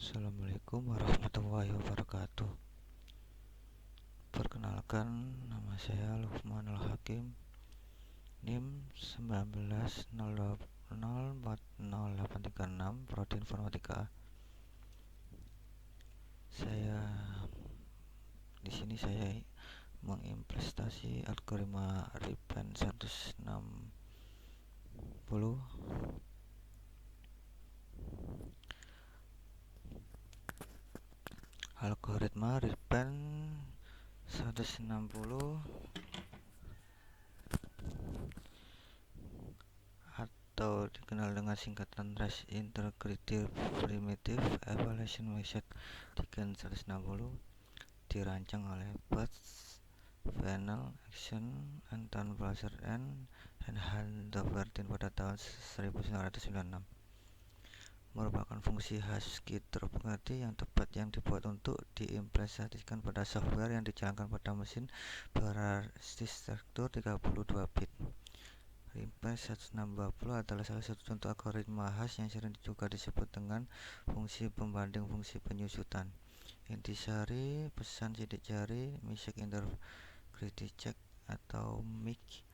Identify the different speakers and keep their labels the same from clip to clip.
Speaker 1: Assalamualaikum warahmatullahi wabarakatuh. Perkenalkan, nama saya Luqmanul Hakim, NIM 1900404086, Prodi Informatika. Di sini saya mengimplementasi algoritma Ripen 160. Algoritma Ripen 160 atau dikenal dengan singkatan Race Integrity Primitive Evaluation Method Diken 160 dirancang oleh Butz, Venel, Action, Anton Blaser, dan Haldovertin pada tahun 1996. Merupakan fungsi Haskell terpengerti yang tepat yang dibuat untuk diimplementasikan pada software yang dijalankan pada mesin berbasis struktur 32 bit. Ripen 160 adalah salah satu contoh algoritma hash yang sering juga disebut dengan fungsi pembanding fungsi penyusutan. Intisari, pesan sidik jari, Mixed Integrity Check atau MIC,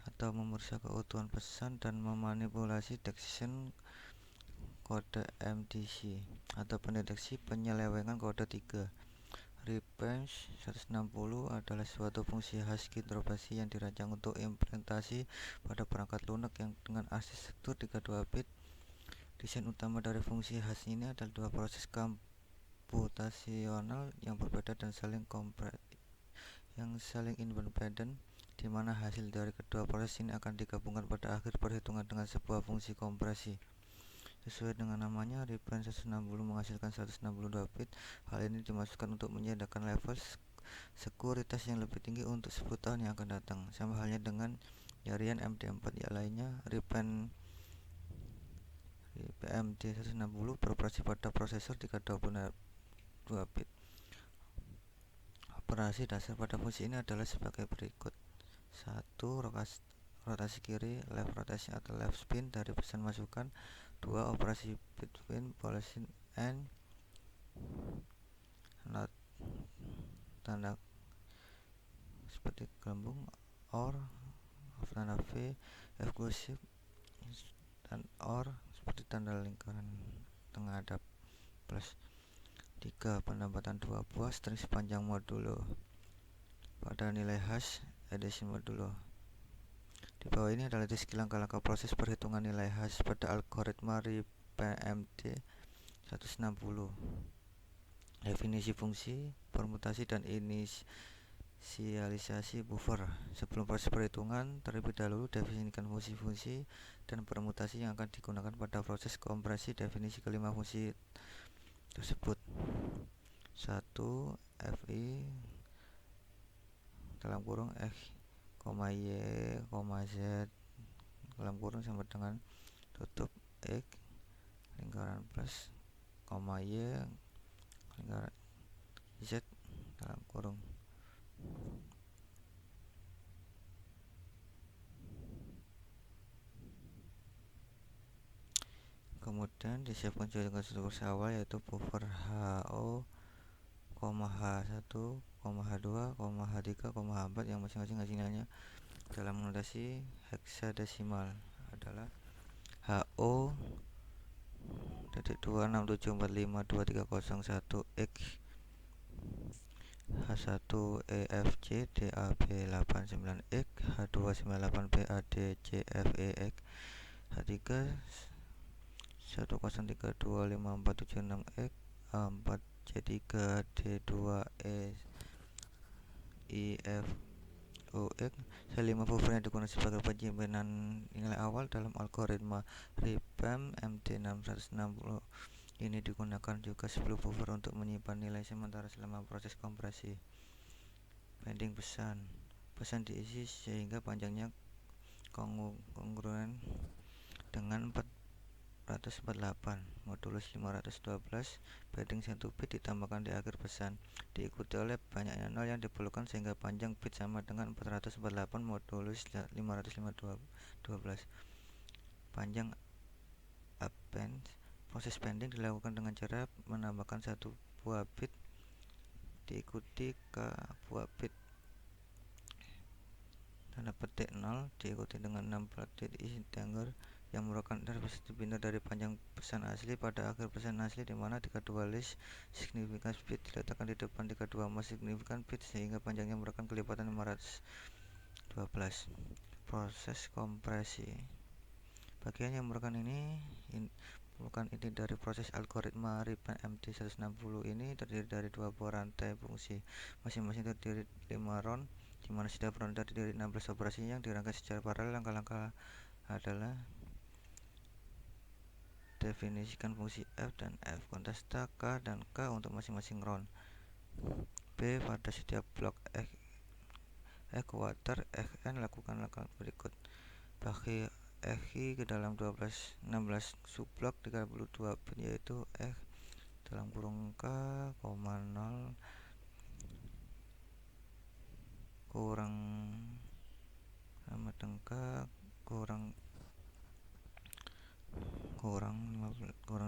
Speaker 1: atau memeriksa keutuhan pesan dan memanipulasi detection kode MDC atau pendeteksi penyelewengan kode 3. Ripen 160 adalah suatu fungsi Haskell interoperasi yang dirancang untuk implementasi pada perangkat Linux yang dengan arsitektur 32 bit. Desain utama dari fungsi hash ini adalah dua proses komputasional yang berbeda dan saling independen, di mana hasil dari kedua proses ini akan digabungkan pada akhir perhitungan dengan sebuah fungsi kompresi. Sesuai dengan namanya, Ripen 160 menghasilkan 162 bit. Hal ini dimaksudkan untuk menyediakan level sekuritas yang lebih tinggi untuk 10 tahun yang akan datang. Sama halnya dengan jaringan MD4 yang lainnya, Ripen MD 160 beroperasi pada prosesor 322 bit. Operasi dasar pada fungsi ini adalah sebagai berikut. 1. Rotasi kiri, left rotation atau left spin dari pesan masukan. 2. Operasi between position and not tanda seperti gelembung, or tanda V eksklusif, dan or seperti tanda lingkaran tengadap plus. 3. Penambatan dua buah string sepanjang modulo pada nilai hash addition modulo. Di bawah ini adalah disk langkah-langkah proses perhitungan nilai hash pada algoritma Ripen MD 160. Definisi fungsi, permutasi, dan inisialisasi buffer. Sebelum proses perhitungan, terlebih dahulu definisikan fungsi-fungsi dan permutasi yang akan digunakan pada proses kompresi. Definisi kelima fungsi tersebut. 1. Fi dalam kurung x, y, z dalam kurung sama dengan tutup x lingkaran plus, y lingkaran z dalam kurung. Kemudian disiapkan juga struktur awal, yaitu buffer HO, H1, H2, H3, H4 yang masing-masing hasilnya dalam notasi heksadesimal adalah HO 267452301 X, H1 EFC DAB89X, H2 98BAD CFEX, H3 10325476X, A4 C3 D2E IFOX. Selima buffer yang digunakan sebagai penyimpanan nilai awal dalam algoritma Ripen MD 660 ini digunakan juga 10 buffer untuk menyimpan nilai sementara selama proses kompresi. Pending pesan diisi sehingga panjangnya kongruen dengan 448 modulus 512. Padding 1 bit ditambahkan di akhir pesan, diikuti oleh banyaknya nol yang diperlukan sehingga panjang bit sama dengan 448 modulus 512. Panjang append Proses pending dilakukan dengan cara menambahkan satu buah bit diikuti ke buah bit tanda petik 0 diikuti dengan 6 bit integer yang merupakan representasi biner dari panjang pesan asli pada akhir pesan asli, di mana kedua list significance bit diletakkan di depan kedua most significant bit sehingga panjangnya merupakan kelipatan 512. Proses kompresi bagian yang merupakan inti dari proses algoritma RIPE MT160 ini terdiri dari dua buah rantai fungsi, masing-masing terdiri 5 round, di mana setiap round terdiri dari 16 operasi yang dirangkai secara paralel. Langkah-langkah adalah definisikan fungsi f dan f kontesta k dan k untuk masing-masing round. B. Pada setiap blok ekuator Xn lakukan langkah berikut: bagi Xi ke dalam 16 subblok 32 bit, yaitu X dalam kurung K, 0 kurang sama dengan K kurang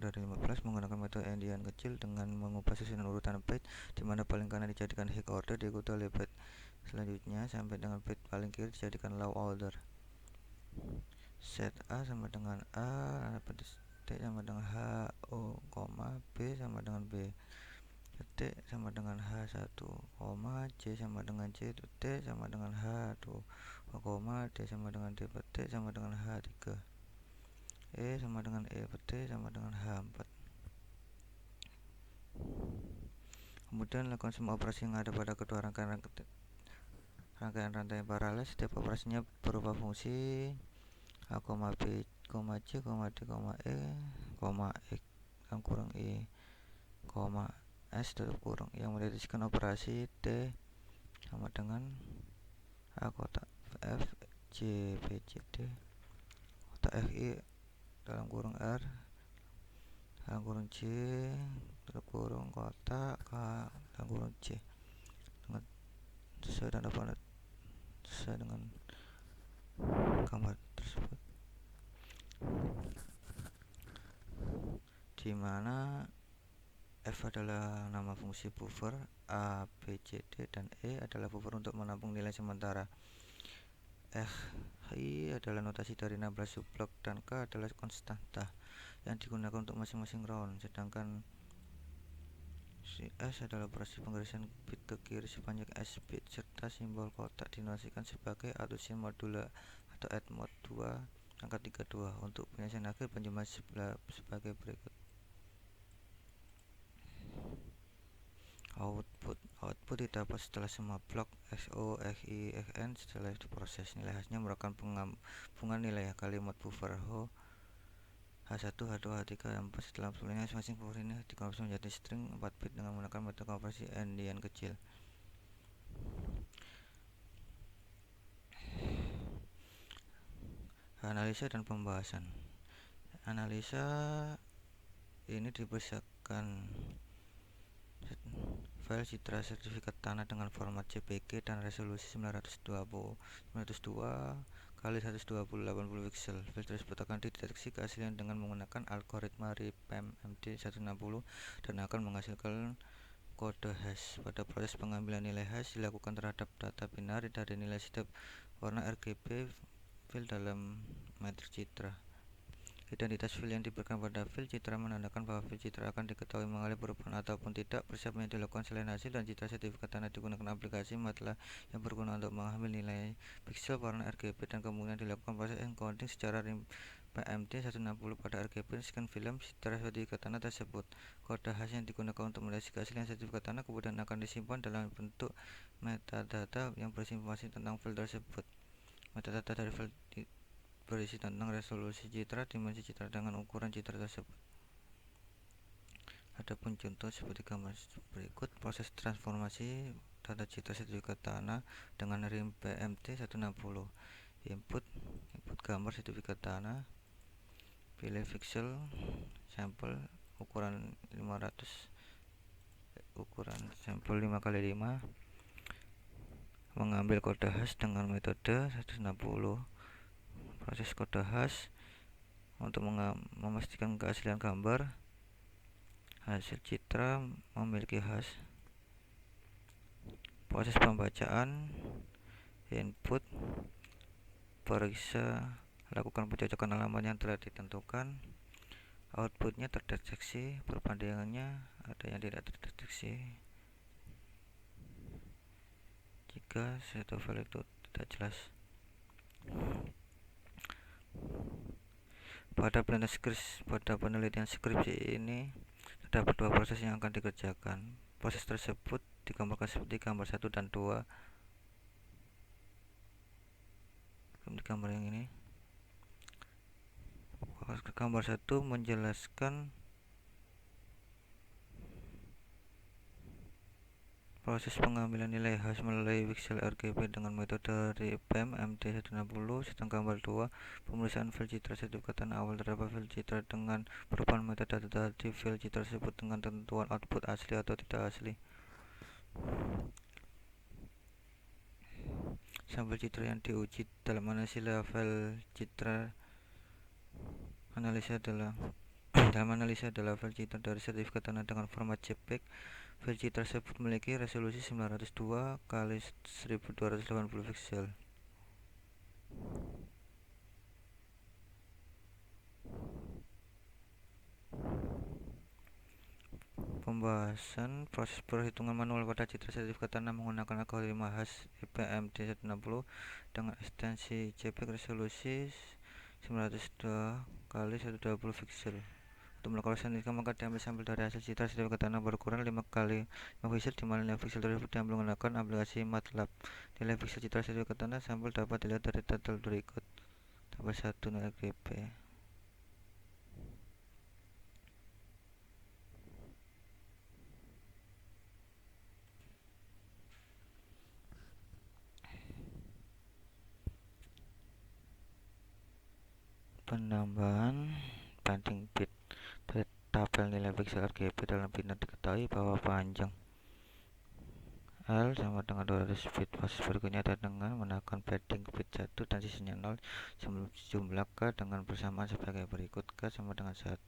Speaker 1: dari 15 menggunakan metode endian kecil dengan mengubah susunan urutan bit, di mana paling kanan dijadikan high order diikuti oleh bit selanjutnya sampai dengan bit paling kiri dijadikan low order. Set A sama dengan A, T sama dengan H, O, B sama dengan B, T sama dengan H1, C sama dengan C, T sama dengan H2, D sama dengan D, T sama dengan H3, E sama dengan E, T sama dengan H4. Kemudian lakukan semua operasi yang ada pada kedua rangkaian rantai paralel. Setiap operasinya berupa fungsi A, B, C, D, E, X dalam kurung I, S tutup kurung, yang mendefinisikan operasi T sama dengan A kotak F, J, B, C, D kotak F, I dalam kurung R dalam kurung C tutup kurung kotak K dalam kurung C dengan sesuai tanda panah sesuai dengan gambar tersebut, di mana F adalah nama fungsi buffer, A, B, C, D, dan E adalah buffer untuk menampung nilai sementara. Xi adalah notasi dari 16 subblok dan K adalah konstanta yang digunakan untuk masing-masing round, sedangkan S adalah operasi pengirisan bit ke kiri sepanjang S bit, serta simbol kotak dinotasikan sebagai autosym modula atau add mod 2 angka 32. Untuk penyelesaian akhir penjemahan sebagai berikut. Output didapat setelah semua blok XO, XI, XN setelah diproses. Nilai hasilnya merupakan penggabungan nilai kalimat buffer H1, H2, H3, H4 setelah sebelumnya masing-masing buffer ini dikonversi menjadi string 4 bit dengan menggunakan metode konversi endian kecil. Analisa dan pembahasan. Analisa ini berdasarkan file citra sertifikat tanah dengan format JPG dan resolusi 902 kali 120 pixel. File tersebut akan dideteksi keaslian dengan menggunakan algoritma RIPE MT160 dan akan menghasilkan kode hash. Pada proses pengambilan nilai hash dilakukan terhadap data binari dari nilai setiap warna RGB file dalam matriks citra. Identitas file yang diberikan pada file citra menandakan bahwa file citra akan diketahui mengalami perubahan ataupun tidak. Persiapan yang dilakukan selain hasil dan citra sertifikat tanah digunakan aplikasi MATLAB yang berguna untuk mengambil nilai pixel warna RGB dan kemudian dilakukan proses encoding secara PMT160 pada RGB scan film citra sertifikat tanah tersebut. Kode hash yang digunakan untuk mendeteksi keaslian sertifikat tanah kemudian akan disimpan dalam bentuk metadata yang berisi informasi tentang file tersebut. Metadata dari file berisi tentang resolusi citra, dimensi citra, dengan ukuran citra tersebut. Adapun contoh seperti gambar berikut. Proses transformasi data citra sertifikat tanah dengan RIPE MT160. Input gambar sertifikat tanah, pilih pixel sampel ukuran 500, ukuran sampel 5x5, mengambil kode hash dengan metode 160. Proses kode hash Untuk memastikan keaslian gambar, hasil citra memiliki hash. Proses pembacaan, input, periksa, lakukan pencocokan alamat yang telah ditentukan. Outputnya terdeteksi, perbandingannya ada yang tidak terdeteksi jika satu file itu tidak jelas. Pada penelitian skripsi ini terdapat dua proses yang akan dikerjakan. Proses tersebut digambarkan seperti gambar 1 dan 2. Di gambar yang ini, gambar 1 menjelaskan proses pengambilan nilai hash melalui pixel RGB dengan metode RIPEM MT160, sedang gambar 2 pemeriksaan file citra sertifikatan awal terdapat file citra dengan perubahan metadata tadi file citra tersebut dengan tentuan output asli atau tidak asli. Sampel citra yang diuji dalam analisis file citra adalah file citra dari sertifikat tanah dengan format JPEG. File citra tersebut memiliki resolusi 902 x 1280 pixel. Pembahasan proses perhitungan manual pada citra sertifikat tanah menggunakan algoritma hash IPMT160 dengan ekstensi JPEG resolusi 902 x 120 pixel. Untuk melakukan statistika maka diambil sampel dari hasil citra sertifikat tanah berukuran 5 x 5 pixel, di mana 5 pixel tersebut diambil menggunakan aplikasi MATLAB. Nilai pixel citra sertifikat tanah sampel dapat dilihat dari tabel berikut. Tabel 1 nilai RGB. Penambahan banding bit dari tabel nilai pixel RGB dalam bintang diketahui bahwa panjang L sama dengan 200 bit. Proses berikutnya adalah dengan menekan padding bit 1 dan sisanya 0 sebelum jumlah K dengan persamaan sebagai berikut. K sama dengan 1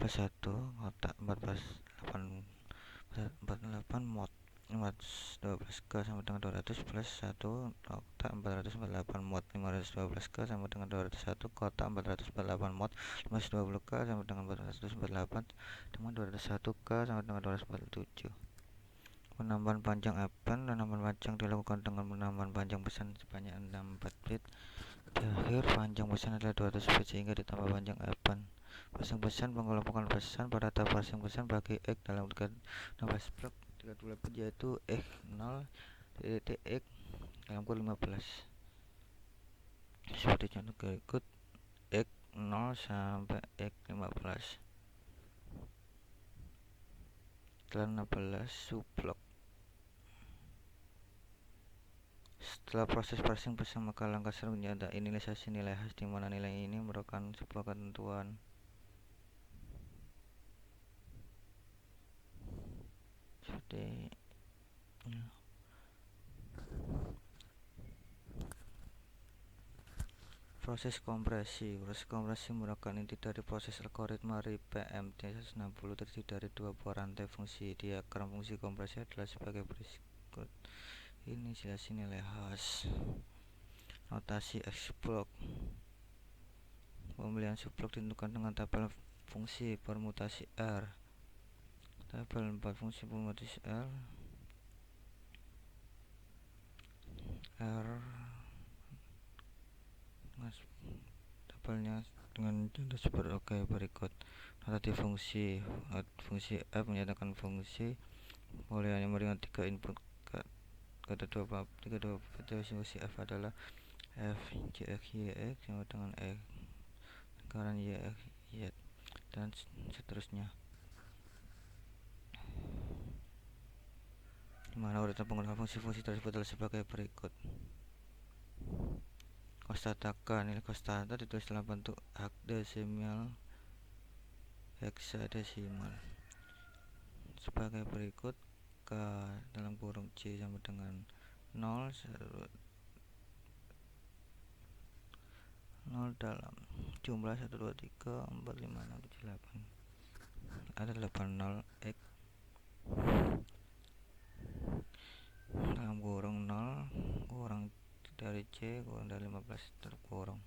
Speaker 1: plus 1 kotak 48 mod 512K sama dengan 200 plus 1 kotak 448 mod 512K sama dengan 201 kotak 448 mod 520K sama dengan 448 dengan 201K sama dengan 247. Penambahan panjang event. Penambahan panjang dilakukan dengan penambahan panjang pesan sebanyak 64 bit. Di akhir, panjang pesan adalah 200 bit sehingga ditambah panjang event. Passing pesan, pengelompokan pesan pada tab passing pesan bagi X dalam 16 blok 32 bit, yaitu X0 titik X dalam kurung 15. Seperti contoh berikut, X0 sampai X15. Setelah 16 subblok. Setelah proses parsing pesan, maka langkah selanjutnya ada inisialisasi nilai hash, di mana nilai ini merupakan sebuah ketentuan. Seperti proses kompresi. Proses kompresi merupakan inti dari proses algoritma RIPEM-MT160, terdiri dari dua buah rantai fungsi. Diagram fungsi kompresi adalah sebagai berikut. Inisialisasi nilai hash. Notasi X-block. Pemilihan subblok ditentukan dengan tabel fungsi permutasi R. Tabel 4 fungsi permutasi R tabelnya dengan contoh sebagai berikut. Notasi fungsi F menyatakan fungsi yang memberikan 3 input. Kata dua fungsi F adalah F J X Y X sama dengan X lingkaran Y X Y dan seterusnya. Dimana urutan penggunaan fungsi-fungsi tersebut adalah sebagai berikut. Kostata K, nilai kostata ditulis dalam bentuk heksadesimal sebagai berikut. K dalam kurung C sama dengan 0 0 dalam jumlah 1 2 3 4 5 6 7 8 ada 80 X dalam kurung 0 kurang dari C kurang dari 15 terkurung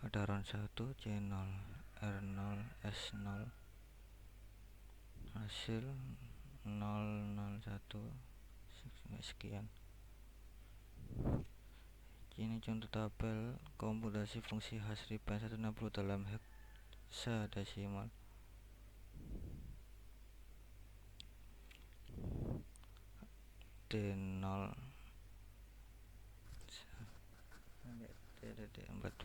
Speaker 1: ada round 1 C0 R0 S0 hasil 001 sekian. Ini contoh tabel komputasi fungsi hash ripple 160 dalam hexadesimal. D0 D42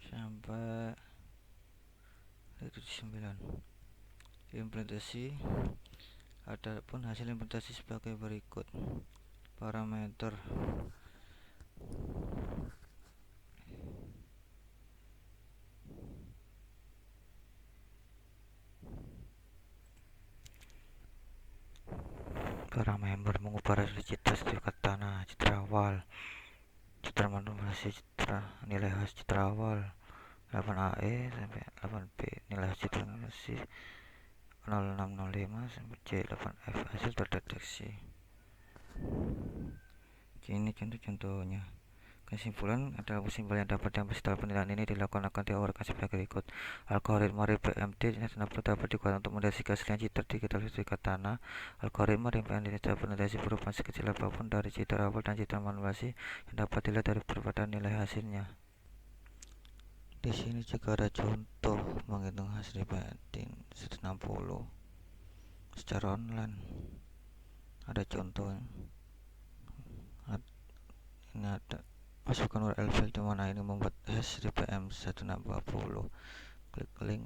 Speaker 1: sampai 9. Implementasi adapun hasil implementasi sebagai berikut. Parameter para member mengubah resolusi citra tanah, citra awal, citra manipulasi, citra nilai hash citra awal 8AE sampai 8B, nilai hash citra manipulasi 0605 sampai C8F hasil terdeteksi. Ini contoh-contohnya. Kesimpulan adalah kesimpulan yang dapat diambil setelah penilaian ini dilakukan akan diuraikan sebagai berikut. Algoritma RPMT dapat digunakan untuk mendeteksi keaslian citra digital sertifikat tanah. Algoritma RPMT dapat mendeteksi perubahan sekecil apapun dari citra awal dan citra manipulasi yang dapat dilihat dari perbedaan nilai hasilnya. Di sini juga ada contoh menghitung hasil RPMT 160 secara online. Ada contohnya. Ini ada masukkan URL file di mana ini membuat hash RPM 160. Klik link.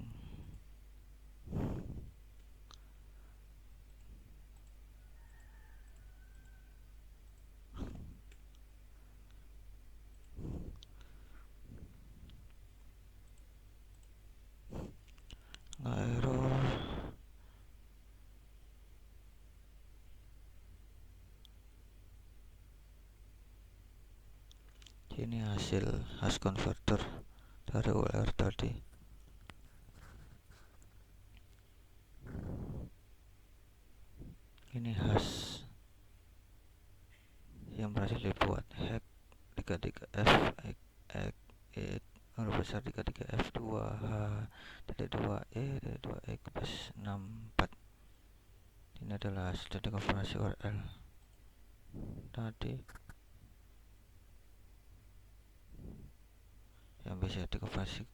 Speaker 1: Error. Ini hasil hash converter dari URL tadi. Ini hash yang berhasil dibuat hex 33F X huruf besar 33F 2H 2E 2X plus 64. Ini adalah hasil dari konfirmasi URL tadi yang bisa dikonversi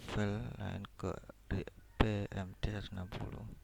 Speaker 1: file lain ke PMT 160.